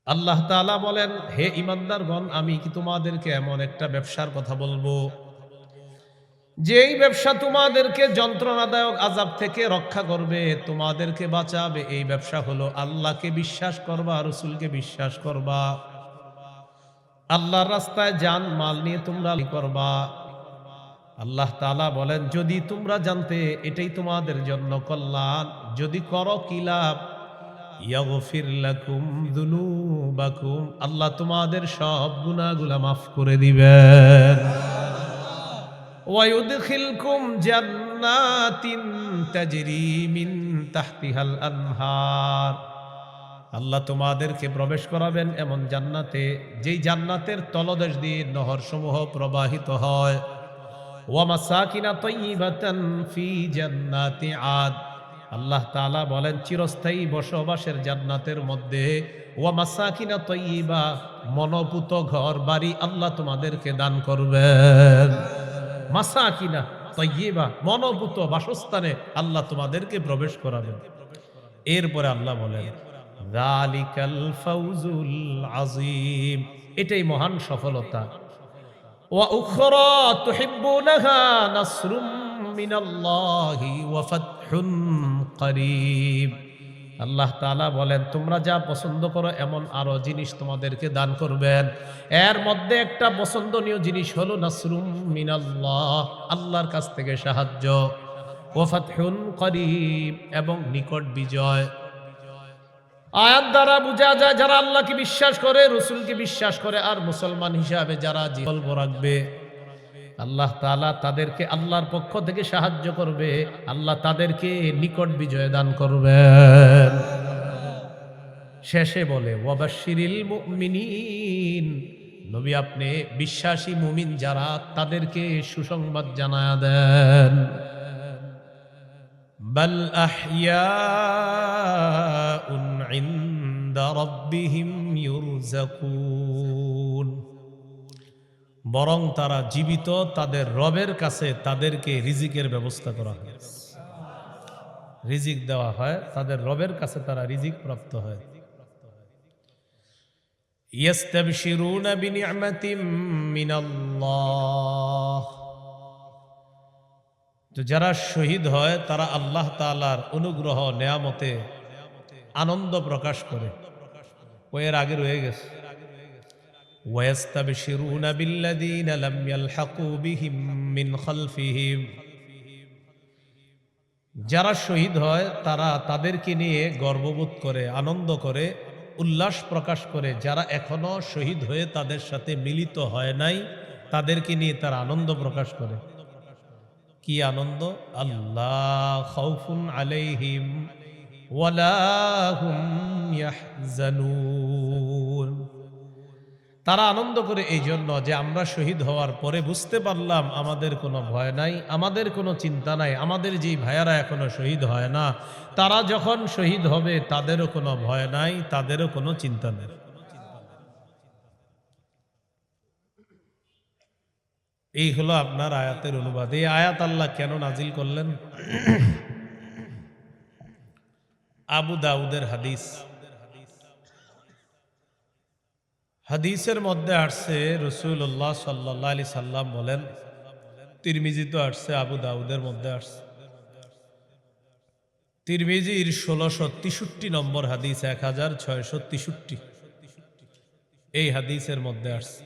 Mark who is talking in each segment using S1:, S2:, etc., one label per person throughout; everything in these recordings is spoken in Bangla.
S1: আল্লাহ তাআলা বলেন, হে ঈমানদারগণ, আমি কি তোমাদেরকে এমন একটা ব্যবসার কথা বলবো, যেই ব্যবসা তোমাদেরকে যন্ত্রণাদায়ক আযাব থেকে রক্ষা করবে, তোমাদেরকে বাঁচাবে। এই ব্যবসা হলো আল্লাহকে বিশ্বাস করবা, রাসূলকে বিশ্বাস করবা, আল্লাহর রাস্তায় জান মাল নিয়ে তোমরা করবা। আল্লাহ তাআলা বলেন, যদি তোমরা জানতে এটাই তোমাদের জন্য কল্যাণ, যদি করো কি লাভ? ইয়াগফির লাকুম যুনুবাকুম, আল্লাহ তোমাদের সব গুনাহগুলো মাফ করে দিবেন। ওয়া ইউদখিলকুম জান্নাতিন তাজরি মিন তাহতিহাল আনহার, আল্লাহ তোমাদেরকে প্রবেশ করাবেন এমন জান্নাতে, যেই জান্নাতের তলদেশ দিয়ে নহরসমূহ প্রবাহিত হয়। ওয়া মাসাকিনা তাইয়্যিবাতান ফি জান্নাতি আদ, আল্লাহ তাআলা বলেন চিরস্থায়ী বসবাসের জান্নাতের মধ্যে ওয়া মাসাকিনা তাইয়্যিবা, মনোপুত ঘর বাড়ি আল্লাহ তোমাদেরকে দান করবেন। মাসাকিনা তাইয়্যিবা, মনোপুত বাসস্থানে আল্লাহ তোমাদেরকে প্রবেশ করাবেন। এরপরে আল্লাহ বলেন, যালিকাল ফাউজুল আযীম, এটাই মহান সফলতা। ওয়া উখরা তুহিব্বুনাহা নাসরুম মিনাল্লাহি ওয়া ফাতহুন করিব, আল্লাহ তাআলা বলেন তোমরা যা পছন্দ করো এমন আরো জিনিস তোমাদেরকে দান করবেন। এর মধ্যে একটা পছন্দনীয় জিনিস হলো নাসরুম মিনাল্লাহ, আল্লাহর কাছ থেকে সাহায্য, ওয়া ফাতহুন করিব, এবং নিকট বিজয়। আয়াত দ্বারা বোঝা যায় যারা আল্লাহকে বিশ্বাস করে, রসুলকে বিশ্বাস করে, আর মুসলমান হিসাবে যারা জীবন রাখবে, আল্লাহ তাআলা তাদেরকে আল্লাহর পক্ষ থেকে সাহায্য করবে, আল্লাহ তাদেরকে নিকট বিজয় দান করবেন। শেষে বলে ওয়াবাশশিরিল মুমিনিন, নবী আপনি বিশ্বাসী মুমিন যারা, তাদেরকে সুসংবাদ জানায়া দেন। বাল আহইয়াউন ইনদা রাব্বিহিম ইউরযাকুন, বরং তারা জীবিত, তাদের রবের কাছে তাদেরকে রিজিকের ব্যবস্থা করা হয়, রিজিক দেওয়া হয়, তাদের রবের কাছে তারা রিজিক প্রাপ্ত হয়। ইয়াস্তাবশিরুনা বিনি'মাতিম মিনাল্লাহ, তো যারা শহীদ হয় তারা আল্লাহ তাআলার অনুগ্রহ নেয়ামতে আনন্দ প্রকাশ করে। ও এর আগে রয়ে গেছে, ওয়াস্তাবশিরুনা বিল্লাযীনা লাম ইয়ালহাকু বিহিম মিন খালফিহিম, যারা শহীদ হয় তারা তাদেরকে নিয়ে গর্ববোধ করে, আনন্দ করে, উল্লাস প্রকাশ করে। যারা এখনো শহীদ হয়ে তাদের সাথে মিলিত হয় নাই, তাদেরকে নিয়ে তারা আনন্দ প্রকাশ করে। কি আনন্দ? আল্লাহ খাউফুন আলাইহিম ওয়ালা হুম ইয়াহজানুন, তারা আনন্দ করে এই জন্য যে আমরা শহীদ হওয়ার পরে বুঝতে পারলাম আমাদের কোনো ভয় নাই, আমাদের কোনো চিন্তা নাই। আমাদের যেই ভাইয়ারা এখনো শহীদ হয় না, তারা যখন শহীদ হবে তাদেরও কোনো ভয় নাই, তাদেরও কোনো চিন্তা নেই। এই হলো আপনার আয়াতের অনুবাদ। এই আয়াত আল্লাহ কেন নাজিল করলেন? আবু দাউদের হাদিস, হাদিসের মধ্যে আসছে রাসূলুল্লাহ সাল্লাল্লাহু আলাইহি সাল্লাম বলেন, তিরমিজিতে আসছে, আবু দাউদের মধ্যে আসছে, তিরমিজির 1663 নম্বর হাদিস, 1663 এই হাদিসের মধ্যে আসছে,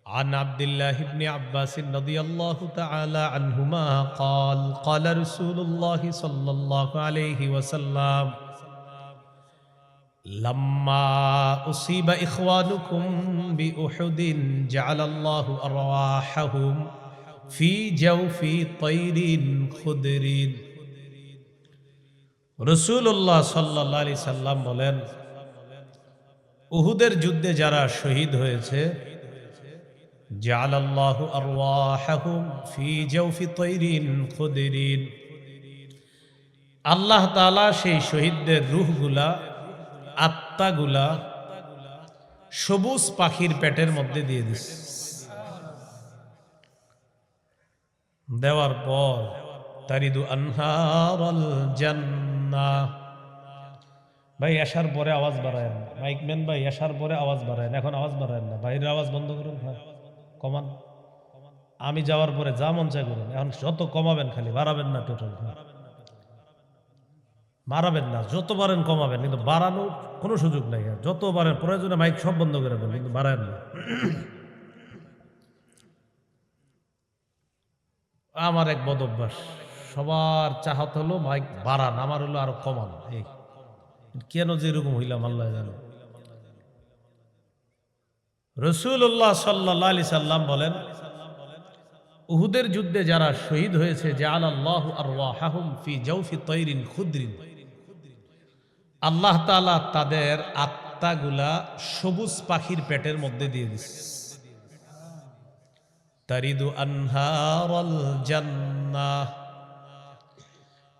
S1: عن عبد الله بن عباس رضي الله تعالى عنهما قال قال رسول الله صلى الله عليه وسلم لما أصيب إخوانكم بأحد جعل الله أرواحهم في جوف طير خضر, রাসূলুল্লাহ সাল্লাল্লাহু আলাইহি সাল্লাম বলেন, উহুদের যুদ্ধে যারা শহীদ হয়েছে, জাআলাল্লাহু আরওয়াহাহুম ফি জাওফি তায়রিন খুদরিন, আল্লাহ তাআলা সেই শহীদদের রূহগুলা, আত্মাগুলা সবুজ পাখির পেটের মধ্যে দিয়ে দিছে। দেওয়ার পর তারিদু আনহারাল জান্নাহ, ভাই এশার পরে আওয়াজ বাড়ায় না, মাইকম্যান ভাই এশার পরে আওয়াজ বাড়ায় না, এখন আওয়াজ বাড়ায় না, বাইরের আওয়াজ বন্ধ করুন, হ্যাঁ কমান। আমি যাওয়ার পরে যা মন চাই করুন, এখন যত কমাবেন খালি বাড়াবেন না, টোটাল বাড়াবেন না, যত পারেন কমাবেন, কিন্তু বাড়ানোর কোনো সুযোগ নাই। যত পারেন প্রয়োজনে মাইক সব বন্ধ করে দেন, কিন্তু বাড়ায় না। আমার এক বদ অভ্যাস, সবার চাহত হলো মাইক বাড়ান, আমার হলো আরো কমান। এই কেন যে এরকম হইলাম আল্লাহ জানে। রাসূলুল্লাহ সাল্লাল্লাহু আলাইহি সাল্লাম বলেন, উহুদের যুদ্ধে যারা শহীদ হয়েছে, জাআলাল্লাহু আরওয়াহাহুম ফি জাওফি তায়রিন খুদরিন, আল্লাহ তাআলা তাদের আত্মাগুলা সবুজ পাখির পেটের মধ্যে দিয়ে দিচ্ছে। তারিদু আনহারাল জান্নাহ,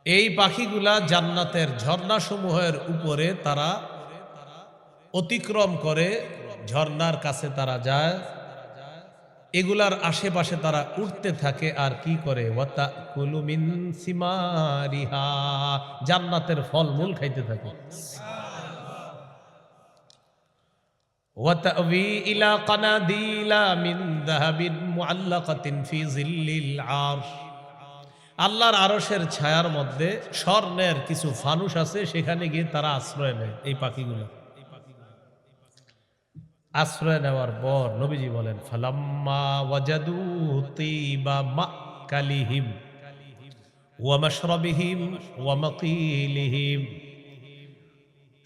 S1: এই পাখিগুলা জান্নাতের ঝর্ণাসমূহের উপরে তারা অতিক্রম করে, ঝর্ণার কাছে তারা যায়, এগুলার আশেপাশে তারা উঠতে থাকে আর কি করে, ওয়াতাকুলু মিন সিমারিহা, জান্নাতের ফলমূল খাইতে থাকে। ওয়াতাবি ইলা কানাদিলা মিন যাহাবিন মুআল্লাকাতিন ফি জিল্লিল আরশ, আল্লাহর আরশের ছায়ার মধ্যে স্বর্ণের কিছু ফানুস আছে, সেখানে গিয়ে তারা আশ্রয় নেয়। এই পাখিগুলো আশ্রয় নেওয়ার পর নবীজি বলেন, ফালাম্মা ওয়াজাদু তিবা মাকালিহিম ওয়া মাশরাবিহিম ওয়া মাকিলিহিম,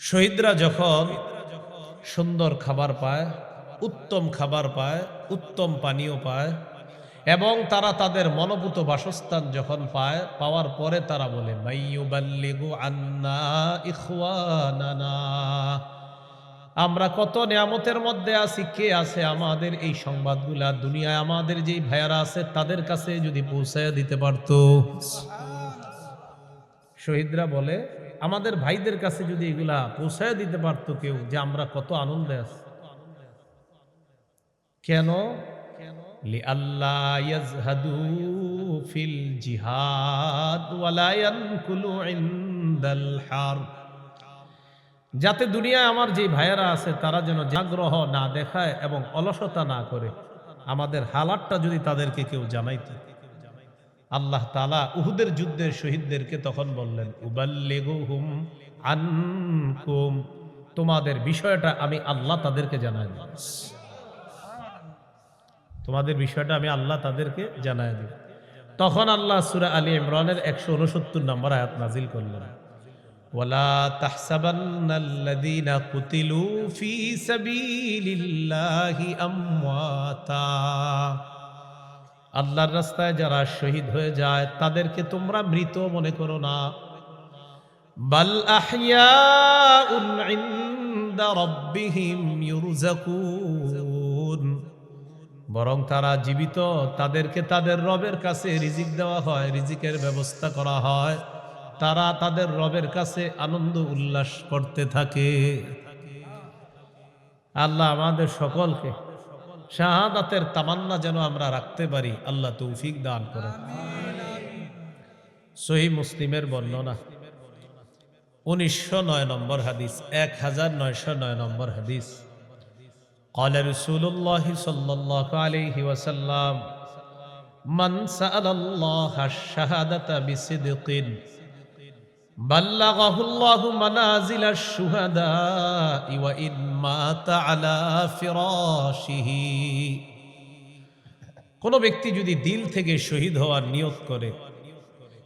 S1: শহীদরা যখন সুন্দর খাবার পায়, উত্তম খাবার পায়, উত্তম পানীয় পায়, এবং তারা তাদের মনোভূত বাসস্থান যখন পায়, পাওয়ার পরে তারা বলে, মাইয়ুবাল্লিগু আন্না ইখওয়ানানা, আমরা কত নিয়ামতের মধ্যে আছি, কে আছে আমাদের এই সংবাদগুলা দুনিয়ায় আমাদের যেই ভাইয়ারা আছে তাদের কাছে যদি পৌঁছায় দিতে পারতো। শহীদরা বলে, আমাদের ভাইদের কাছে যদি এগুলা পৌঁছায় দিতে পারতো কেউ, যে আমরা কত আনন্দে আছি। কেন? লিআল্লা ইয়াজহাদু ফিল জিহাদ ওয়ালা ইয়ানকুলু ইনদাল হারব, যাতে দুনিয়ায় আমার যে ভাইয়েরা আছে তারা যেন আগ্রহ না দেখায় এবং অলসতা না করে। আমাদের হালাতটা যদি তাদেরকে কেউ জানাইতো। আল্লাহ তাআলা উহুদের যুদ্ধের শহীদদেরকে তখন বললেন, উবাল্লিগুহুম আনকুম, তোমাদের বিষয়টা আমি আল্লাহ তাদেরকে জানাই দিব, তোমাদের বিষয়টা আমি আল্লাহ তাদেরকে জানাই দিব। তখন আল্লাহ সূরা আলী ইমরানের 169 নম্বর আয়াত নাজিল করলেন, ওয়ালা তাহসাবান্নাল্লাযীনা কুতিলু ফী সাবিলিল্লাহি আমওয়াতা, আল্লাহর রাস্তায় যারা শহীদ হয়ে যায় তাদেরকে তোমরা মৃত মনে করো না, বাল আহইয়াউন ইনদা রাব্বিহিম ইউরযাকুন, বরং তারা জীবিত, তাদেরকে তাদের রবের কাছে রিজিক দেওয়া হয়, রিজিকের ব্যবস্থা করা হয়, তারা তাদের রবের কাছে আনন্দ উল্লাস করতে থাকে। আল্লাহ আমাদের সকলকে শাহাদাতের তামান্না যেন আমরা রাখতে পারি, আল্লাহ তৌফিক দান করেন। সহিহ মুসলিমের বর্ণনা 1909 নম্বর হাদিস, 1909 নম্বর হাদিস, قال رسول الله صلى الله عليه وسلم من سأل الله الشهادة بصدق بلغه الله منازل الشهداء وإن مات على فراشه, কোন ব্যক্তি যদি দিল থেকে শহীদ হওয়ার নিয়ত করে,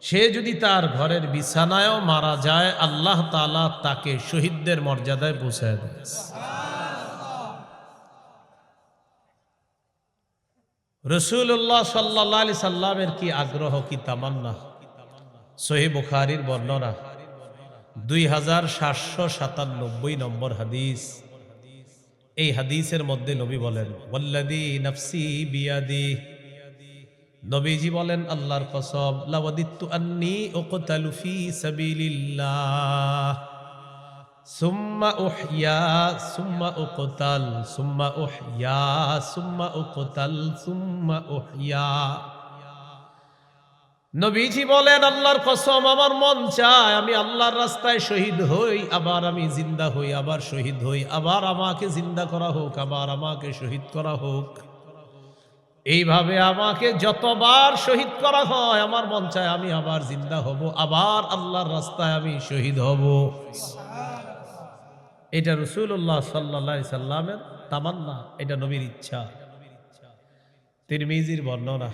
S1: সে যদি তার ঘরের বিছানায়ও মারা যায়, আল্লাহ তাআলা তাকে শহীদদের মর্যাদায় পৌঁছায় দেন। রাসূলুল্লাহ সাল্লাল্লাহু আলাইহি সাল্লামের কি আগ্রহ, কি তামান্না। সহিহ বুখারীর বর্ণনা 2797 নম্বর হাদিস, এই হাদিসের মধ্যে নবী বলেন, ওয়াল্লাযী নাফসি বিয়াদি, নবীজি বলেন আল্লাহর কসম, লাওয়াদিতু আন্নী উকতালু ফি সাবিলিল্লাহ সুম্মা উহইয়া সুম্মা উকতাল সুম্মা উহইয়া সুম্মা উকতাল সুম্মা উহইয়া, নবীজি বলেন, আল্লাহর কসম, আমার মন চায় আমি আল্লাহর রাস্তায় শহীদ হই, আবার আমি জিন্দা হই, আবার শহীদ হই, আবার আমাকে জিন্দা করা হোক, আবার আমাকে শহীদ করা হোক। এইভাবে আমাকে যতবার শহীদ করা হয় আমার মন চায় আমি আবার জিন্দা হব, আবার আল্লাহর রাস্তায় আমি শহীদ হব। এটা রাসূলুল্লাহ সাল্লাল্লাহু আলাইহি সাল্লামের তামান্না, এটা নবীর ইচ্ছা। তিরমিজির বর্ণনা,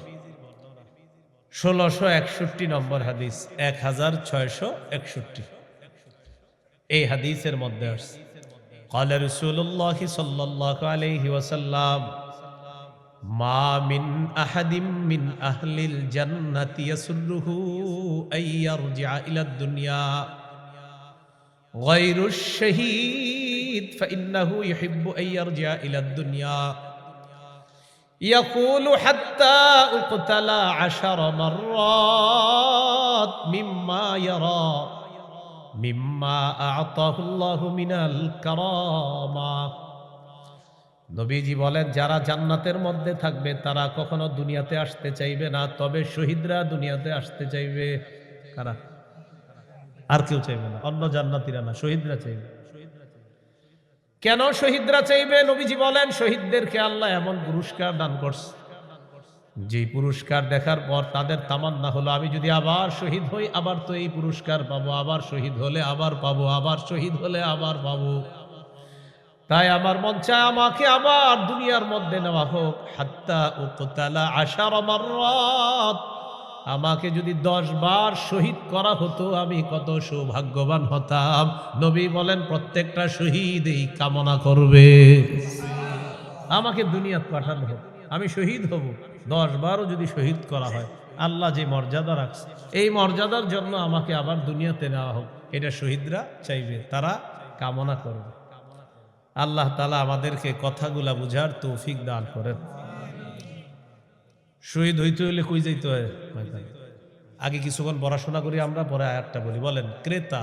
S1: 1661 নম্বর হাদিস, 1661। এই হাদিসের মধ্যে আসছে, قال رسول الله صلى الله عليه وسلم ما من أحد من أهل الجنة يسره أن يرجع إلى الدنيا غير الشهيد فإنه يحب أن يرجع إلى الدنيا يقول حتى أقتل 10 مرات مما يرى মিম্মা আ'তাহুল্লাহু মিনাল কারামা। নবীজি বলেন, যারা জান্নাতের মধ্যে থাকবে তারা কখনো দুনিয়াতে আসতে চাইবে না, তবে শহীদরা দুনিয়াতে আসতে চাইবে। কারা? আর কেউ চাইবে না, অন্য জান্নাতীরা না, শহীদরা চাইবে। কেন শহীদরা চাইবে? নবীজি বলেন, শহীদদেরকে আল্লাহ এমন পুরস্কার দান করছে, যে পুরস্কার দেখার পর তাদের তামান্না হলো, আমি যদি আবার শহীদ হই আবার তো এই পুরস্কার পাবো, আবার শহীদ হলে আবার পাবো, আবার শহীদ হলে আবার পাবো। তাই আমার মন চায় আমাকে আবার দুনিয়ার মধ্যে নেওয়া হোক। হাত্তা উকতালা 10 মাররাত, আমাকে যদি 10 বার শহীদ করা হতো আমি কত সৌভাগ্যবান হতাম। নবী বলেন, প্রত্যেকটা শহীদ এই কামনা করবে, আমাকে দুনিয়াতে পাঠানো হোক, আমি শহীদ হব। 10 বারও যদি শহীদ করা হয়, আল্লাহ যে মর্যাদা রাখছে, এই মর্যাদার জন্য আমাকে আবার দুনিয়াতে নেওয়া হোক, এটা শহীদরা চাইবে, তারা কামনা করবে। আল্লাহ তাআলা আমাদেরকে কথাগুলা বুঝার তৌফিক দান করেন। শহীদ হইতে হইলে কই যাইতে হয়? আগে কিছুক্ষণ পড়াশোনা করি আমরা, পরে আয়াতটা বলি। বলেন, ক্রেতা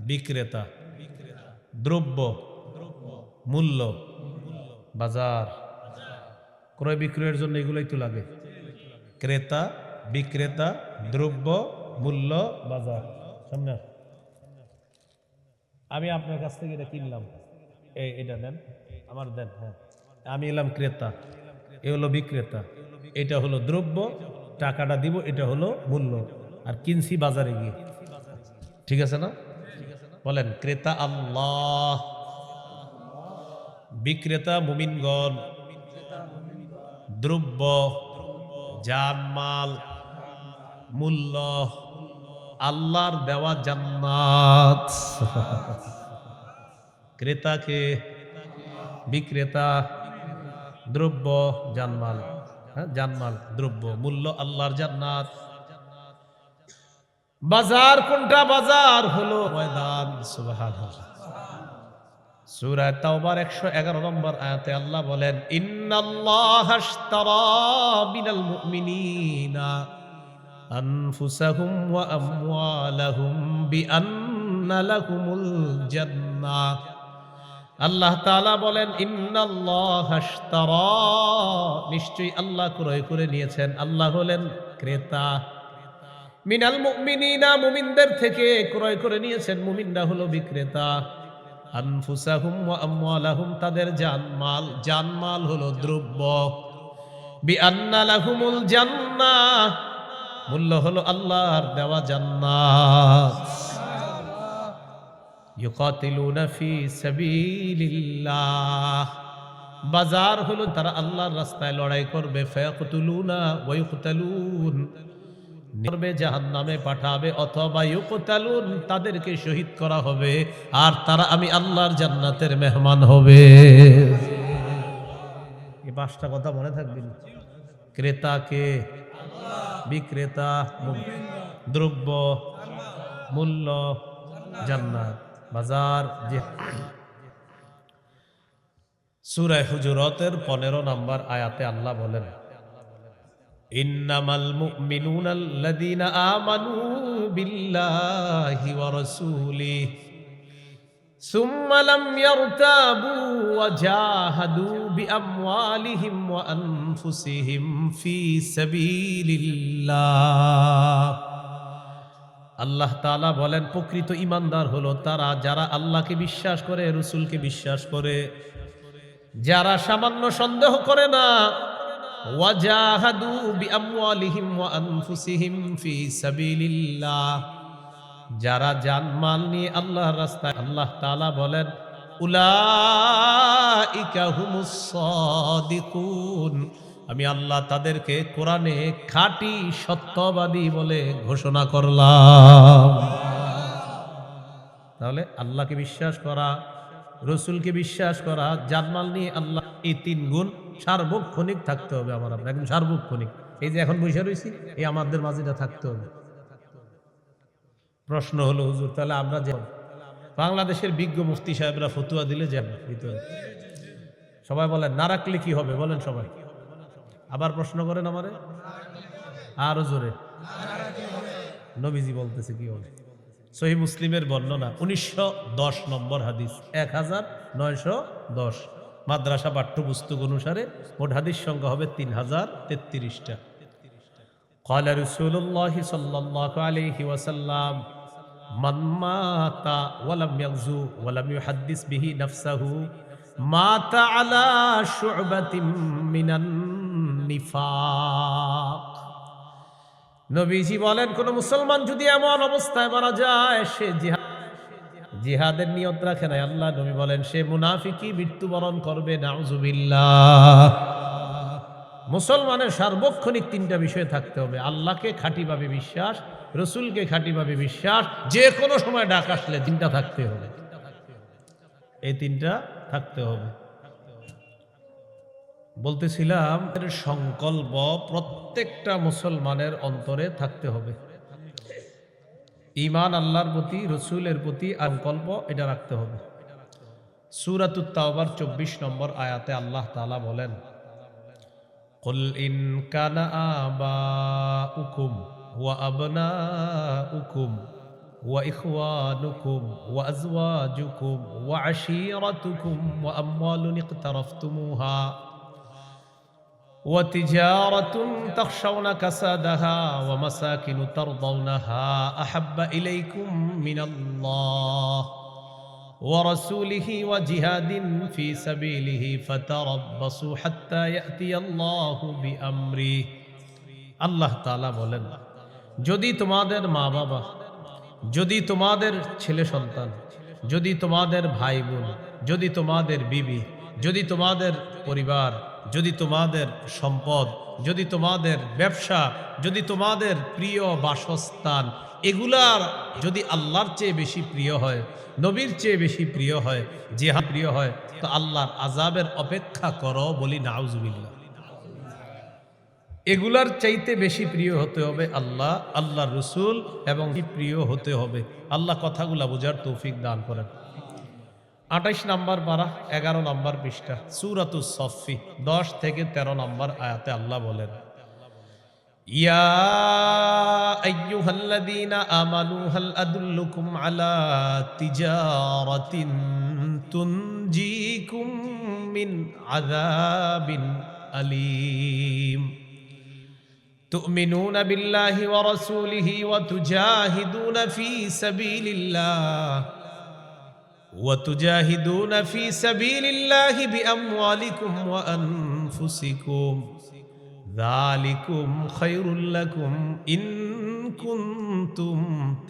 S1: বিক্রেতা, দ্রব্য মূল্য, বাজার, ক্রয় বিক্রয়ের জন্য এগুলোই তো লাগে। ক্রেতা বিক্রেতা, দ্রব্য মূল্য, বাজার। সামনে আমি আপনার কাছ থেকে এটা কিনলাম, এটা দেন, আমার দেন। হ্যাঁ, আমি এলাম ক্রেতা, এ হলো বিক্রেতা, এটা হলো দ্রব্য, টাকাটা দিব, এটা হলো মূল্য। আর কিনছি বাজারে গিয়ে, ঠিক আছে না? বলেন, ক্রেতা আল্লাহ, বিক্রেতা মুমিনগণ, দ্রব্য জানমাল, মূল্য আল্লাহর দেওয়া জান্নাত। ক্রেতাকে, বিক্রেতা, দ্রব্য জানমাল, হ্যাঁ, জানমাল দ্রব্য মূল্য আল্লাহর জান্নাত। বাজার কোনটা? বাজার হলো ময়দান। সুবহানাল্লাহ। সূরা তাওবার 111 নম্বর আয়াতে আল্লাহ বলেন, ইন্নাল্লাহা আশতারা মিনাল মুমিনিনা আনফুসাহুম ওয়া আমওয়ালাহুম বিআন্না লাহুমুল জান্নাহ। আল্লাহ তাআলা বলেন, ইন্নাল্লাহা আশতারা, নিশ্চয়ই আল্লাহ ক্রয় করে নিয়েছেন, আল্লাহ হলেন ক্রেতা। মিনাল মুমিনিনা, মুমিনদের থেকে ক্রয় করে নিয়েছেন, মুমিনরা হলো বিক্রেতা। আনফুসাহুম ওয়া আমওয়ালাহুম, তাদের জানমাল, জানমাল হলো দ্রব্য। বিআন্না লাহুমুল জান্নাহ, মূল্য হলো আল্লাহর দেওয়া জান্নাত। ইউকাতিলুনা ফি সাবিলিল্লাহ, বাজার হলো তারা আল্লাহর রাস্তায় লড়াই করবে। ফায়াকতুলুনা ওয়া ইউকতালুন, করবে, জাহান্নামে পাঠাবে, অথবা ইউকতালুন, তাদেরকে শহীদ করা হবে, আর তারা আমি আল্লাহর জান্নাতের মেহমান হবে। এই 5টা কথা মনে থাকবে। ক্রেতাকে, বিক্রেতা, দ্রব্য মূল্য, জান্নাত, বাজার। যে সূরা হুজুরাতের 15 নম্বর আয়াতে আল্লাহ বলেন, ইন্নামাল মুমিনুনা আল্লাযীনা আমানু বিল্লাহি ওয়া রাসূলিহি সুম্মা লাম ইয়ারতাবু ওয়া জাহাদু বিআমওয়ালিহিম ওয়া আনফুসিহিম ফি সাবিলিল্লাহ। আল্লাহ তাআলা বলেন প্রকৃত ঈমানদার হলো তারা যারা আল্লাহকে বিশ্বাস করে, রাসূলকে বিশ্বাস করে, যারা সামান্য সন্দেহ করে না। ওয়াজাহাদু বিআমওয়ালিহিম ওয়া আনফুসিহিম ফি সাবিলিল্লাহ, যারা জান-মাল নিয়ে আল্লাহর রাস্তায়, আল্লাহ তাআলা বলেন উলাইকা হুমুস সাদিকুন, আমি আল্লাহ তাদেরকে কোরআনে খাঁটি সত্যবাদী বলে ঘোষণা করলাম। তাহলে আল্লাহকে বিশ্বাস করা, রসুলকে বিশ্বাস করা, জানমাল নিয়ে আল্লাহ, এই তিন গুণ সার্বক্ষণিক থাকতে হবে আমার আপনার, একদম সার্বক্ষণিক। এই যে এখন বসে রয়েছি, এই আমাদের মাঝে থাকতে হবে। প্রশ্ন হলো হুজুর, তাহলে আমরা যে বাংলাদেশের বিজ্ঞ মুফতি সাহেবরা ফতুয়া দিলে যে সবাই বলেন না রাখলে কি হবে, বলেন সবাই। আবার প্রশ্ন করেন আমারে, আরো জোরে। নবীজি বলতেছে কি হবে? সহিহ মুসলিমের বর্ণনা 1910 নম্বর হাদিস, 1910 মাদ্রাসা পাঠ্যপুস্তক অনুসারে মোট হাদিস সংখ্যা হবে 3033টা। قال رسول الله صلى الله عليه وسلم من مات ولم يغزو ولم يحدث به نفسه مات على شعبة من النفاق। নবীজি বলেন কোন মুসলমান যদি এমন অবস্থায় মারা যায় সে জিহাদের নিয়ত রাখে না, আল্লাহ নবী বলেন সে মুনাফিকি মৃত্যুবরণ করবে, নাউজুবিল্লাহ। মুসলমানের সার্বক্ষণিক তিনটা বিষয় থাকতে হবে: আল্লাহকে খাঁটিভাবে বিশ্বাস, রসুলকে খাঁটিভাবে বিশ্বাস, যে কোনো সময় ডাক আসলে তিনটা থাকতে হবে, এই তিনটা থাকতে হবে। বলতেছিলাম সংকল্প প্রত্যেকটা মুসলমানের অন্তরে থাকতে হবে। ঈমান আল্লাহর প্রতি, রসুলের প্রতি সংকল্প এটা রাখতে হবে। সূরাতুত তাওবার 24 নম্বর আয়াতে আল্লাহ তাআলা বলেন কুল ইন কানা আবাউকুম ওয়া আবনাউকুম ওয়া ইখওয়ানুকুম ওয়া আজওয়াজুকুম ওয়া আশীরাতুকুম ওয়া আমওয়ালুন ইকতারাফতুমুহা وتجارة تخشون كسادها ومساكن ترضونها أحب إليكم من الله ورسوله وجهاد في سبيله فتربصوا حتى يأتي الله بأمره। আল্লাহ তাআলা বলেন যদি তোমাদের মা বাবা, যদি তোমাদের ছেলে সন্তান, যদি তোমাদের ভাই বোন, যদি তোমাদের বিবি, যদি তোমাদের পরিবার, যদি তোমাদের সম্পদ, যদি তোমাদের ব্যবসা, যদি তোমাদের প্রিয় বাসস্থান, এগুলার যদি আল্লাহর চেয়ে বেশি প্রিয় হয়, নবীর চেয়ে বেশি প্রিয় হয়, জিহাদ প্রিয় হয়, তো আল্লাহর আযাবের অপেক্ষা করো, বলি নাউজুবিল্লাহ। এগুলার চাইতে বেশি প্রিয় হতে হবে আল্লাহ, আল্লাহর রাসূল এবং প্রিয় হতে হবে আল্লাহ। কথাগুলা বোঝার তৌফিক দান করেন। 28 নম্বর পারা 11 নম্বর পৃষ্ঠা সূরাতুস সফফি 10 থেকে 13 নম্বর আয়াতে আল্লাহ বলেন ইয়া আইয়ুহাল্লাযীনা আমানু হাল আদুল্লুকুম আলা তিজারাতিন তুনজিকুম মিন আযাবিন আলীম তুমিনুনা বিল্লাহি ওয়া রাসূলিহি ওয়া তুজাহিদুনা ফি সাবিলিল্লাহ وتجاهدون في سبيل الله بأموالكم وأنفسكم ذلكم خير لكم إن كنتم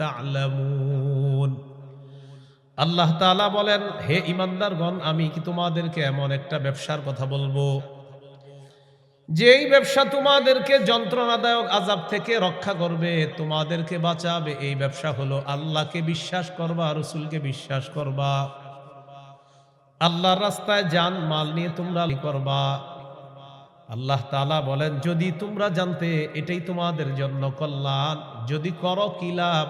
S1: تعلمون। আল্লাহ তাআলা বলেন হে ঈমানদারগণ, আমি কি তোমাদেরকে এমন একটা ব্যবসার কথা বলবো যেই ব্যবসা তোমাদেরকে যন্ত্রণাদায়ক আযাব থেকে রক্ষা করবে, তোমাদেরকে বাঁচাবে। এই ব্যবসা হলো আল্লাহকে বিশ্বাস করবা, রাসূলকে বিশ্বাস করবা, আল্লাহর রাস্তায় জান মাল নিয়ে তোমরা করবা। আল্লাহ তাআলা বলেন যদি তোমরা জানতে এটাই তোমাদের জন্য কল্যাণ, যদি করো কি লাভ,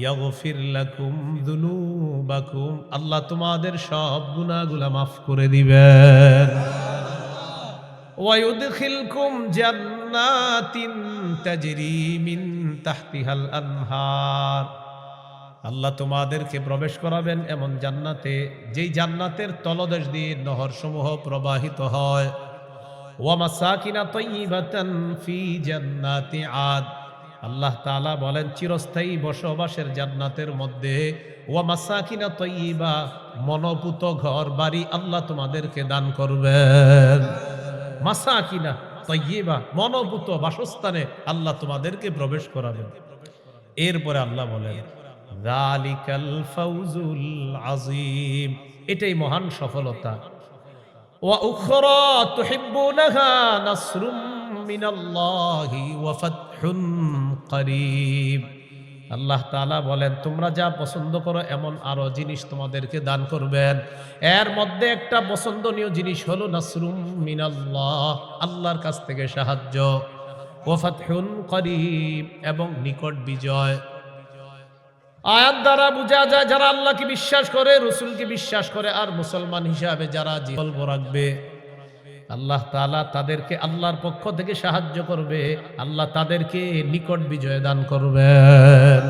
S1: ইয়াগফির লাকুম যুনুবাকুম, আল্লাহ তোমাদের সব গুনাহগুলো মাফ করে দিবেন। ويدخلكم جنات تجري من تحتها الأنهار, আল্লাহ তোমাদেরকে প্রবেশ করাবেন এমন জান্নাতে, যেই জান্নাতের তলদেশ দিয়ে নহর সমূহ প্রবাহিত হয়। ওয়া মাসাকিনা তাইয়্যিবাতান ফি জান্নাতি আদ, আল্লাহ তাআলা বলেন চিরস্থায়ী বসবাসের জান্নাতের মধ্যে ওয়া মাসাকিনা তাইয়্যিবা, মনোপুত ঘর বাড়ি আল্লাহ তোমাদেরকে দান করবেন। মাসাকিনা তাইয়্যিবা, মনোপুত বাসস্থানে আল্লাহ তোমাদেরকে প্রবেশ করাবেন। এরপরে আল্লাহ বলেন যালিকাল ফাউজুল আযীম, এটাই মহান সফলতা। ওয়া উখরা তুহিব্বুনাহা নাসরুম মিনাল্লাহি ওয়া ফাতহুন করিব, আল্লাহ তাআলা বলেন তোমরা যা পছন্দ করো এমন আরো জিনিস তোমাদেরকে দান করবেন। এর মধ্যে একটা পছন্দনীয় জিনিস হলো নাসরুম মিনাল্লাহ, আল্লাহর কাছ থেকে সাহায্য, ওয়া ফাতহুন করিব, এবং নিকট বিজয়। আয়াত দ্বারা বোঝা যায় যারা আল্লাহকে বিশ্বাস করে, রসুলকে বিশ্বাস করে, আর মুসলমান হিসাবে যারা জীবন রাখবে, আল্লাহ তাআলা তাদেরকে আল্লাহর পক্ষ থেকে সাহায্য করবে, আল্লাহ তাদেরকে নিকট বিজয় দান করবেন।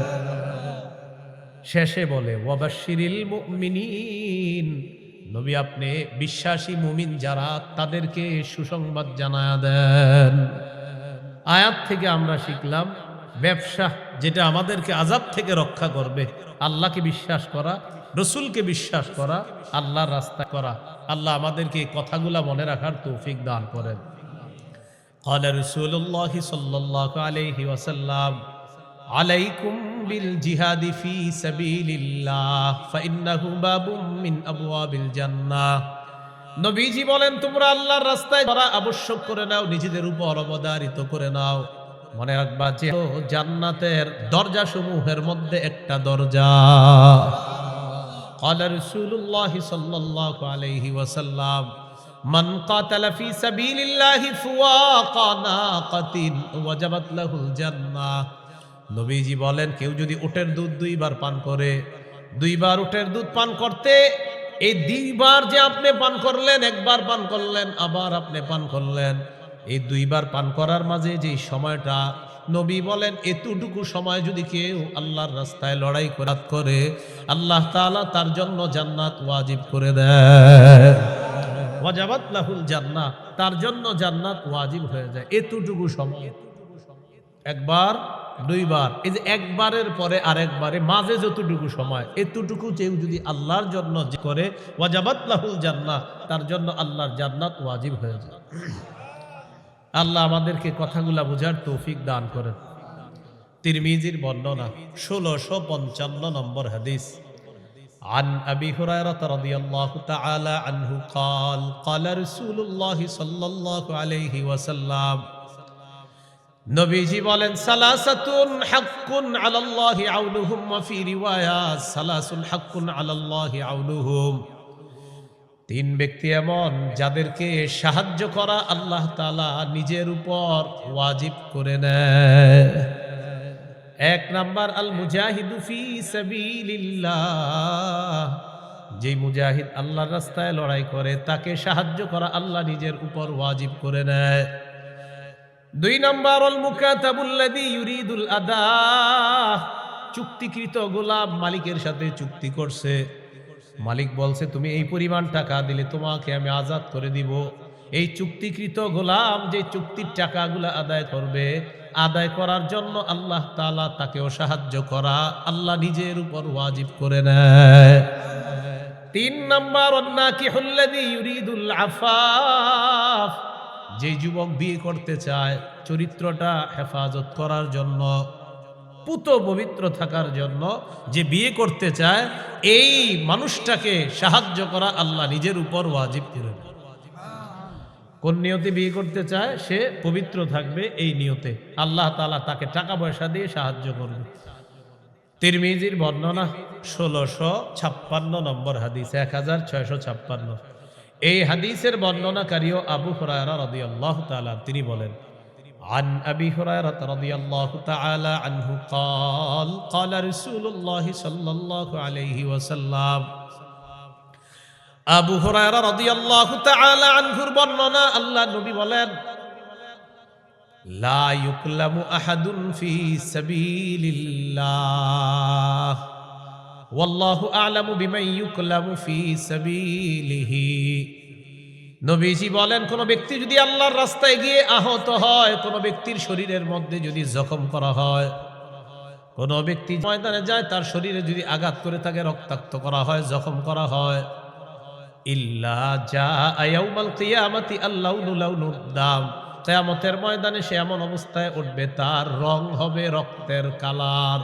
S1: শেষে বলে ওয়াবাশশিরিল মুমিনিন, নবী আপনি বিশ্বাসী মুমিন যারা তাদেরকে সুসংবাদ জানায়া দেন। আয়াত থেকে আমরা শিখলাম ব্যবসা যেটা আমাদেরকে আযাব থেকে রক্ষা করবে, আল্লাহকে বিশ্বাস করা, রসুলকে বিশ্বাস করা, আল্লাহর রাস্তা করা। আল্লাহ আমাদেরকে এই কথাগুলা মনে রাখার তৌফিক দান করেন। ক্বালা রাসূলুল্লাহ সাল্লাল্লাহু আলাইহি ওয়াসাল্লাম আলাইকুম বিল জিহাদি ফি সাবিলিল্লাহ ফাইন্নাহু বাবুম মিন আবওয়াবিল জান্নাহ, নবীজি বলেন তোমরা আল্লাহর রাস্তায় করা আবশ্যক করে নাও, নিজেদের উপর অবধারিত করে নাও। মনে রাখবা যে জান্নাতের দরজা সমূহের মধ্যে একটা দরজা। ক্বালা রাসূলুল্লাহ সাল্লাল্লাহু আলাইহি ওয়াসাল্লাম মান কাতালা ফি সাবিলিল্লাহি ফুওয়াকা নাকাতিন ওয়াজাবাত লাহুল জান্নাহ, নবীজি বলেন কেউ যদি উটের দুধ দুইবার পান করে, দুইবার উটের দুধ পান করতে, এই দুইবার যে আপনি পান করলেন, একবার পান করলেন আবার আপনি পান করলেন, এই দুইবার পান করার মাঝে যে সময়টা, নবী বলেন এতটুকু সময় যদি কেউ আল্লাহর রাস্তায় লড়াই করে, আল্লাহ তাআলা তার জন্য জান্নাত ওয়াজিব করে দেয়। ওয়াজাবাত লাহুল জান্নাহ, তার জন্য জান্নাত ওয়াজিব হয়ে যায় এতটুকু সময়। একবার দুইবার, এই যে একবারের পরে আরেকবারে মাঝে যতটুকু সময়, এতটুকু কেউ যদি আল্লাহর জন্য করে, ওয়াজাবাত লাহুল জান্নাহ, তার জন্য আল্লাহর জান্নাত ওয়াজিব হয়ে যায়। আল্লাহ আমাদেরকে কথাগুলা বুঝার তৌফিক দান করেন। তিরমিজির বর্ণনা 1655 নম্বর হাদিস। عن أبي هريرة رضي الله تعالى عنه قال قال رسول الله صلى الله عليه وسلم, নবীজি বলেন সালাসাতুন হাক্কুন আলাল্লাহি আউনুহুম ওয়া ফি রিওয়ায়া সালাসুন হাক্কুন আলাল্লাহি আউনুহুম, তিন ব্যক্তি এমন যাদেরকে সাহায্য করা আল্লাহ তাআলা নিজের উপর ওয়াজিব করে নেয়। এক নাম্বার আল মুজাহিদু ফি সাবিলিল্লাহ, যে মুজাহিদ আল্লাহর রাস্তায় লড়াই করে তাকে সাহায্য করা আল্লাহ নিজের উপর ওয়াজিব করে নেয়। দুই নাম্বার আল মুকাতাবুল্লাযী ইউরিদুল আদা, চুক্তিকৃত গোলাম মালিকের সাথে চুক্তি করছে, মালিক বলছে তুমি এই পরিমাণ টাকা দিলে তোমাকে আমি আজাদ করে দিব। এই চুক্তিকৃত গোলাম যে চুক্তির টাকাগুলো আদায় করবে, আদায় করার জন্য আল্লাহ তাআলা তাকেও সাহায্য করা আল্লাহ নিজের উপর ওয়াজিব করে নেয়। তিন নাম্বার অন্নাকিহুল্লাযী ইউরিদুল আফাফ, যে যুবক বিয়ে করতে চায় চরিত্রটা হেফাজত করার জন্য, পুত পবিত্র থাকার জন্য যে বিয়ে করতে চায়, এই মানুষটাকে সাহায্য করা আল্লাহ নিজের উপর ওয়াজিব করে নেয়। কোন নিয়তে বিয়ে করতে চায়, সে পবিত্র থাকবে, এই নিয়তে আল্লাহ তাআলা তাকে টাকা পয়সা দিয়ে সাহায্য করবে। তিরমিজির বর্ণনা 1656 নম্বর হাদিস, 1656। এই হাদিসের বর্ণনাকারীও আবু হুরায়রা রাদিয়াল্লাহু তাআলা, তিনি বলেন عن أبي هريرة رضي الله تعالى عنه قال قال رسول الله صلى الله عليه وسلم, আবু হুরায়রা রাদিয়াল্লাহু তাআলা আনহুর বর্ণনা, আল্লাহ নবী বলেন লা ইউকলামু আহাদুন ফি সাবিলিল্লাহ, ওয়াল্লাহু আ'লামু বিমান ইউকলামু ফি সাবিলিহি। নবীজি বলেন, কোন ব্যক্তি যদি আল্লাহর রাস্তায় গিয়ে আহত হয়, কোন ব্যক্তির শরীরের মধ্যে যদি জখম করা হয়, কোন ব্যক্তি ময়দানে যায় তার শরীরে যদি আঘাত করে তাকে রক্তাক্ত করা হয়, জখম করা হয়, ইল্লা জাআ ইয়াউমাল কিয়ামাতি আল্লাউনু লাউনুদ দাম, কিয়ামতের ময়দানে সে এমন অবস্থায় উঠবে তার রং হবে রক্তের কালার।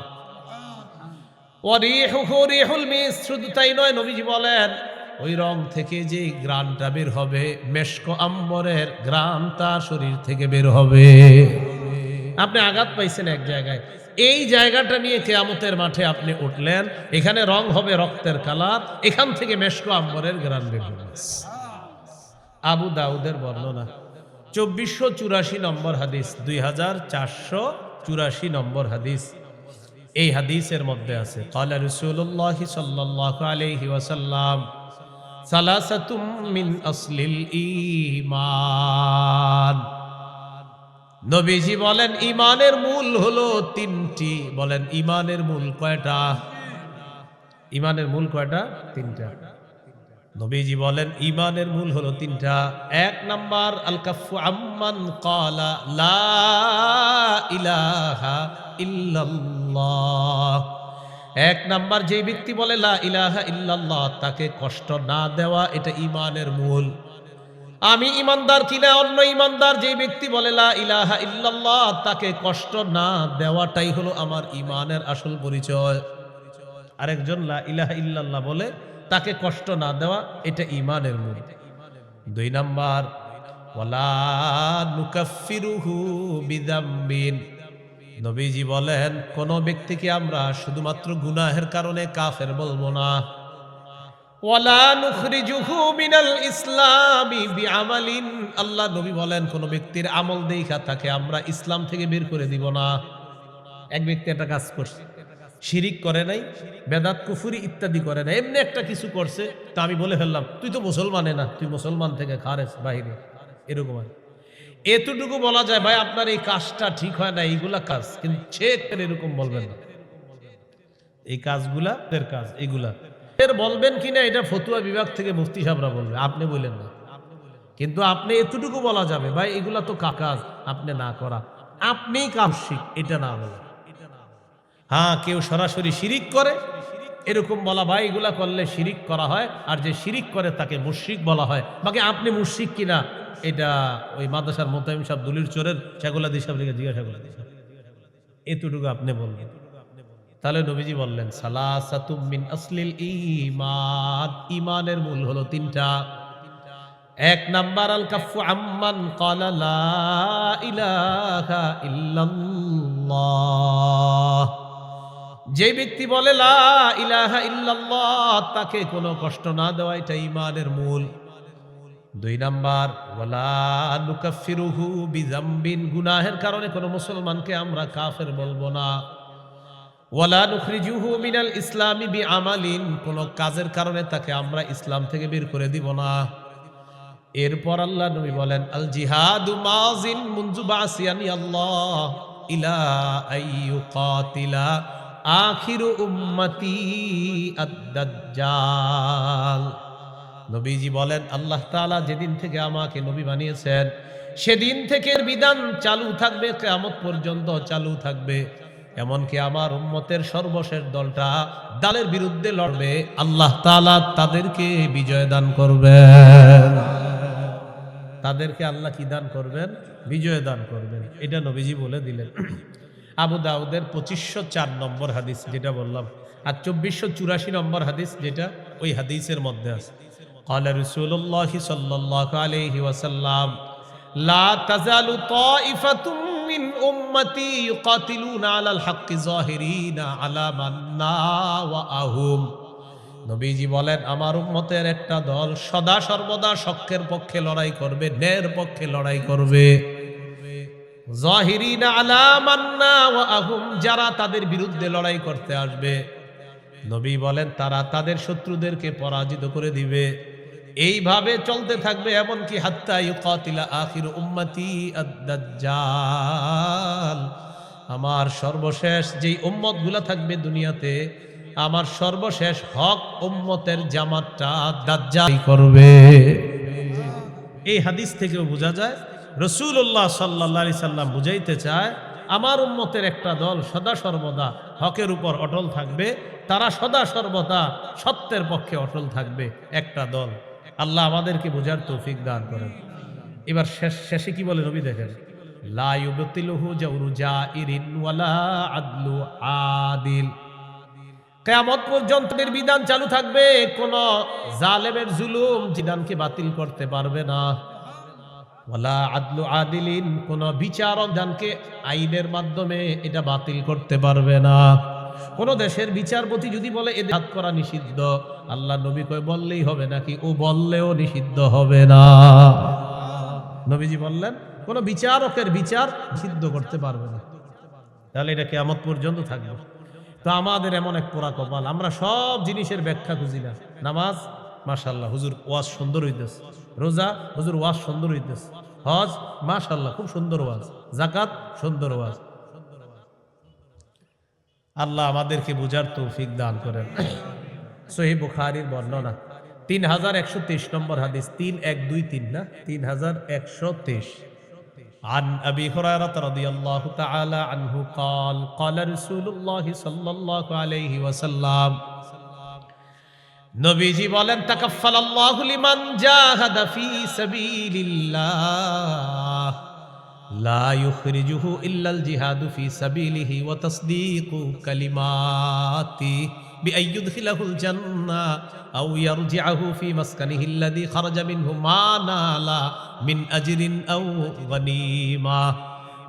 S1: ওয়া রিহুহু রিহুল মিস, শুধু তাই নয়, নবীজি বলেন ওই রং থেকে যে ঘ্রাণটা বের হবে, মেশক আম্বরের ঘ্রাণ তার শরীর থেকে বের হবে। আপনি আঘাত পাইছেন এক জায়গায়, এই জায়গাটা নিয়ে কিয়ামতের মাঠে আপনি উঠলেন, এখানে রং হবে রক্তের কালার, এখান থেকে মেশক আম্বরের ঘ্রাণ বের হবে। আবু দাউদের বর্ণনা, 2484 নম্বর হাদিস, 2484 নম্বর হাদিস। এই হাদিসের মধ্যে আছে, ক্বালা রাসূলুল্লাহ সাল্লাল্লাহু আলাইহি ওয়াসাল্লাম সালাসাতুম মিন আসলিল ঈমান। নবীজি বলেন ঈমানের মূল হলো তিনটি। বলেন ঈমানের মূল কয়টা? ঈমানের মূল কয়টা? তিনটা। নবীজি বলেন ঈমানের মূল হলো তিনটা। এক নাম্বার আল কাফু আম্মান ক্বালা লা ইলাহা ইল্লাল্লাহ। এক নাম্বার, যে ব্যক্তি বলে লা ইলাহা ইল্লাল্লাহ তাকে কষ্ট না দেওয়া, এটা ঈমানের মূল। আমি ঈমানদার কিনা অন্য ঈমানদার, যে ব্যক্তি বলে লা ইলাহা ইল্লাল্লাহ তাকে কষ্ট না দেওয়াটাই হলো আমার ঈমানের আসল পরিচয়। আরেকজন লা ইলাহা ইল্লাল্লাহ বলে তাকে কষ্ট না দেওয়া, এটা ঈমানের মূল। দুই নাম্বার, ওয়ালা নুকাফিরুহু বিযামবিন। নবীজি বলেন কোন ব্যক্তিকে আমরা শুধুমাত্র গুনাহের কারণে কাফের বলবো না। ওয়ালা নুখরিজুহু মিনাল ইসলামি বিআমালিন। আল্লাহ নবী বলেন কোন ব্যক্তির আমল দেখা তাকে আমরা ইসলাম থেকে বের করে দিব না। এক ব্যক্তি একটা কাজ করছে, শিরিক করে নাই, বেদাত কুফরি ইত্যাদি করে নাই, এমনি একটা কিছু করছে, তা আমি বলে ফেললাম তুই তো মুসলমানে না, তুই মুসলমান থেকে খারেজ, বাহিরে, এরকম আর এতটুকু বলা যায়, ভাই আপনার এই কাজটা ঠিক হয় না, এইগুলা কাজ, কিন্তু এরকম বলবেন না, এই কাজগুলা এর কাজ, এগুলা এর বলবেন কিনা এটা ফতুয়া বিভাগ থেকে মুফতি সাহেবরা বলবে, আপনি বললেন না। কিন্তু আপনি এতটুকু বলা যাবে, ভাই এগুলা তো কাজ, আপনি না করা, আপনি কাজ শিখ, এটা না বলে। হ্যাঁ, কেউ সরাসরি শিরিক করে এরকম বলা, ভাই এগুলা করলে শিরিক করা হয়, আর যে শিরিক করে তাকে মুশরিক বলা হয়। বাকি আপনি মুশরিক কিনা এটা ওই মাদ্রাসার মোতায়েম সাহেব দলিল চোরের সেগুলা দিয়ে সব জিজ্ঞাসা করে, এতটুকু আপনি বলবেন। তাহলে নবীজি বললেন সালাসাতুম মিন আসলিল ঈমান, ঈমানের মূল হলো তিনটা। এক নাম্বার আল কাফু আম্মান ক্বালা লা ইলাহা ইল্লাল্লাহ। যে ব্যক্তি বলে লা ইলাহা ইল্লাল্লাহ তাকে কোনো কষ্ট না দেওয়া, এটা ঈমানের মূল। দুই নাম্বার, ওয়ালা নুকাফিরুহু বিযামবিন, গুনাহের কারণে কোনো মুসলমানকে আমরা কাফের বলবো না। ওয়ালা নুখরিজুহু মিনাল ইসলামি বিআমালিন, কোন কাজের কারণে তাকে আমরা ইসলাম থেকে বের করে দিব না। এরপর আল্লাহ নবী বলেন আল জিহাদু মাযিন মুনযু বাসিয়ানি আল্লাহ ইলা আইয়ুকাতিলা আখিরু উম্মতি আদ-দাজ্জাল। নবীজি বলেন আল্লাহ তাআলা যেদিন থেকে আমাকে নবী বানিয়েছেন সেদিন থেকে এর বিধান চালু থাকবে, কিয়ামত পর্যন্ত চালু থাকবে। এমনকি আমার উম্মতের সর্বশেষ দলটা দালের বিরুদ্ধে লড়বে, আল্লাহ তাআলা তাদেরকে বিজয় দান করবেন। তাদেরকে আল্লাহ কি দান করবেন? বিজয় দান করবেন। এটা নবীজি বলে দিলেন। আবু দাউদের 2504 নম্বর হাদিস যেটা বললাম, আর 2484 নম্বর হাদিস যেটা ওই হাদিসের মধ্যে আছে, ক্বালা রাসূলুল্লাহ সাল্লাল্লাহু আলাইহি ওয়াসাল্লাম লা তাজালু তাইফাতুম মিন উম্মতি ইউকাতিলুনা আলাল হাক্কি যাহিরিনা আলা মান নাওয়াহুম। নবীজি বলেন আমার উম্মতের একটা দল সদা সর্বদা সত্যের পক্ষে লড়াই করবে, ন্যায়ের পক্ষে লড়াই করবে। যাহিরিনা আলা মান নাওয়াহুম, যারা তাদের বিরুদ্ধে লড়াই করতে আসবে, নবী বলেন তারা তাদের শত্রুদেরকে পরাজিত করে দিবে। এইভাবে চলতে থাকবে এমনকি হাত্তা ইউকাতিলা আখির উম্মতি আদ-দাজ্জাল, আমার সর্বশেষ যেই উম্মতগুলা থাকবে দুনিয়াতে আমার সর্বশেষ হক উম্মতের জামাতটা দাজ্জাল করবে। এই হাদিস থেকেও বোঝা যায় রাসূলুল্লাহ সাল্লাল্লাহু আলাইহি সাল্লাম বুঝাইতে চায় আমার উম্মতের একটা দল সদা সর্বদা হকের উপর অটল থাকবে, তারা সদা সর্বদা সত্যের পক্ষে অটল থাকবে একটা দল। আল্লাহ আমাদেরকে বোঝার তৌফিক দান করেন। এবার শেষে কি বলে নবী দেখেন, লা ইউবতিলুহু জাওরু জাইরিন ওয়ালা আদলু আদিল। কিয়ামত পর্যন্ত এর বিধান চালু থাকবে, কোন জালেমের জুলুম বিধানকে বাতিল করতে পারবে না। ওয়ালা আদলু আদিলিন, কোন বিচারক দানকে আইনের মাধ্যমে এটা বাতিল করতে পারবে না। কোন দেশের বিচারপতি যদি বলে এ হাত করা নিষিদ্ধ, আল্লাহ নবী কয় বললেই হবে নাকি? ও বললেও নিষিদ্ধ হবে না। নবীজি বললেন কোন বিচারকের বিচার সিদ্ধ করতে পারবে না, তাহলে এটা কিয়ামত পর্যন্ত থাকবে। তো আমাদের এমন এক পোড়া কপাল, আমরা সব জিনিসের ব্যাখ্যা খুঁজি না। নামাজ মাশাআল্লাহ হুজুর ওয়াজ সুন্দর হইতেছে, রোজা হুজুর ওয়াজ সুন্দর হইতেছে, হজ মাশাআল্লাহ খুব সুন্দর ওয়াজ, যাকাত সুন্দর ওয়াজ। আল্লাহ আমাদেরকে বুঝার তৌফিক দান করেন। সহিহ বুখারীর বর্ণনা 3123 নম্বর হাদিস, 3123 না 3123। عن أبي هريرة رضي الله تعالى عنه قال قال رسول الله صلى الله عليه وسلم নবীজি বলেন তাকাফফালাল্লাহু লিমান জাহাদা ফি সাবিলিল্লাহ লা ইউখরিজুহু ইল্লাল জিহাদু ফি সাবিলিহি ওয়া তাসদীকু কালিমাতি বিআইয়ুদখিলাহুল জান্নাহ আও ইয়ারজি'ুহু ফি মাসকানিহি আল্লাযী খারাজা মিনহু মা নালা মিন আজরিন আও গনিমা।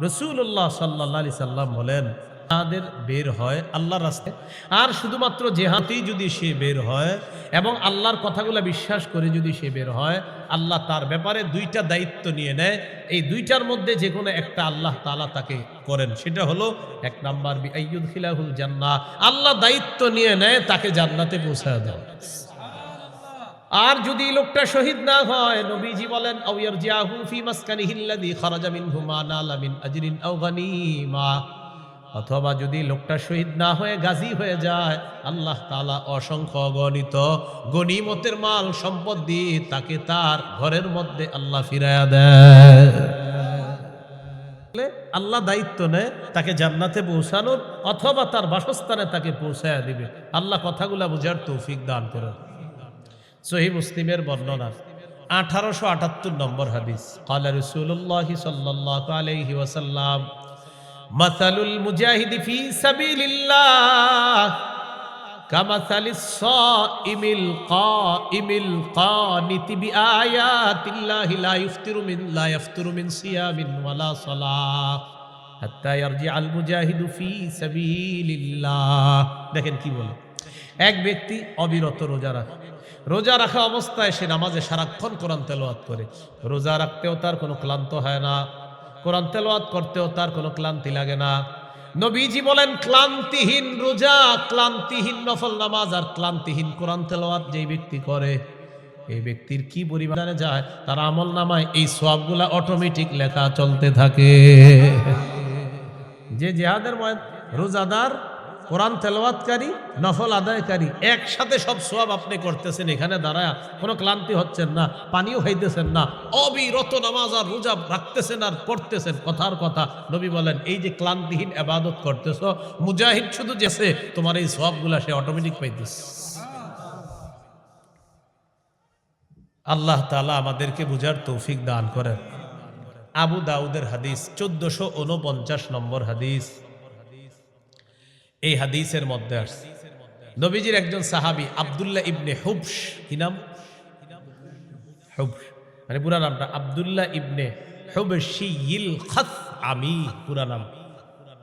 S1: রাসূলুল্লাহ সাল্লাল্লাহু আলাইহি সাল্লাম বলেন যাদের বের হয় আল্লাহর রাস্তায়, আর শুধুমাত্র জিহাদেই যদি সে বের হয় এবং আল্লাহর কথাগুলো বিশ্বাস করে যদি সে বের হয়, আল্লাহ তার ব্যাপারে দুইটা দায়িত্ব নিয়ে নেয়। এই দুইটার মধ্যে যে কোনো একটা আল্লাহ তাআলা তাকে করেন, সেটা হলো এক নাম্বার বিআইয়ুদখিলাহুল জান্নাহ, আল্লাহ দায়িত্ব নিয়ে নেয় তাকে জান্নাতে পৌঁছায় দাও। আর যদি লোকটা শহীদ না হয়, নবীজি বলেন আও ইয়ারজিআহু ফি মাসকানিহি আল্লাযী খারাজা মিনহু মা নালা মিন আজরিন আও গনিমা, অথবা যদি লোকটা শহীদ না হয়ে গাজী হয়ে যায়, আল্লাহ তাআলা অসংখ্য অগণিত গনিমতের মাল সম্পদ দিয়ে তাকে তার ঘরের মধ্যে আল্লাহ ফিরায়া দেয়। আল্লাহ দায়িত্ব নেয় তাকে জান্নাতে পৌঁছানোর, অথবা তার বাসস্থানে তাকে পৌঁছায়া দিবে। আল্লাহ কথাগুলা বুঝার তৌফিক দান করেন। সহিহ মুসলিমের বর্ণনা 1878 নম্বর হাদিস, ক্বালা রাসূলুল্লাহ সাল্লাল্লাহু আলাইহি ওয়াসাল্লাম মাসালুল মুজাহিদি ফি সাবিলিল্লাহ কামাসালিস সাইমিল কাইমিল কানিতি বিআয়াতিল্লাহি লা ইফতিরু মিন সিয়ামিন ওয়ালা সালাহ হাত্তা ইয়ারজিআল মুজাহিদু ফি সাবিলিল্লাহ। দেখেন কি বলে, এক ব্যক্তি অবিরত রোজা রাখে, রোজা রাখা অবস্থায় সে নামাজে সারাক্ষণ কোরআন তেলাওয়াত করে, রোজা রাখতেও তার কোনো ক্লান্ত হয় না, কোরআন তেলাওয়াত করতেও তার কোনো ক্লান্তি লাগে না। নবীজি বলেন ক্লান্তিহীন রোজা, ক্লান্তিহীন নফল নামাজ আর ক্লান্তিহীন কোরআন তেলাওয়াত যেই ব্যক্তি করে, এই ব্যক্তির কি পরিমাণে যায়, তার আমল নামায় এই সওয়াবগুলা অটোমেটিক লেখা চলতে থাকে। যে জিহাদের রোজাদার, কোরআন তেলাওয়াতকারী, নফল আদায়কারী, একসাথে সব সওয়াব আপনি করতেছেন, এখানে দাঁড়ায় কোনো ক্লান্তি হচ্ছেন না, পানিও খাইতেছেন না, অবিরত নামাজ আর রোজা রাখতেছেন আর পড়তেছেন। কথার কথা নবী বলেন এই যে ক্লান্তিহীন ইবাদত করতেছো, মুজাহিদ শুধু যেছে তোমার এই সওয়াবগুলা সে অটোমেটিক পাইতেছে। আল্লাহ তাআলা আমাদেরকে বুঝার তৌফিক দান করেন। আবু দাউদের হাদিস 1449 নম্বর হাদিস। এই হাদিসের মধ্যে আসছে নবীজির একজন সাহাবী আব্দুল্লাহ ইবনে হুবশ, কি নাম? হুবশ, মানে পুরা নামটা আব্দুল্লাহ ইবনে হুবশিয়িল খাসআমি পুরা নাম।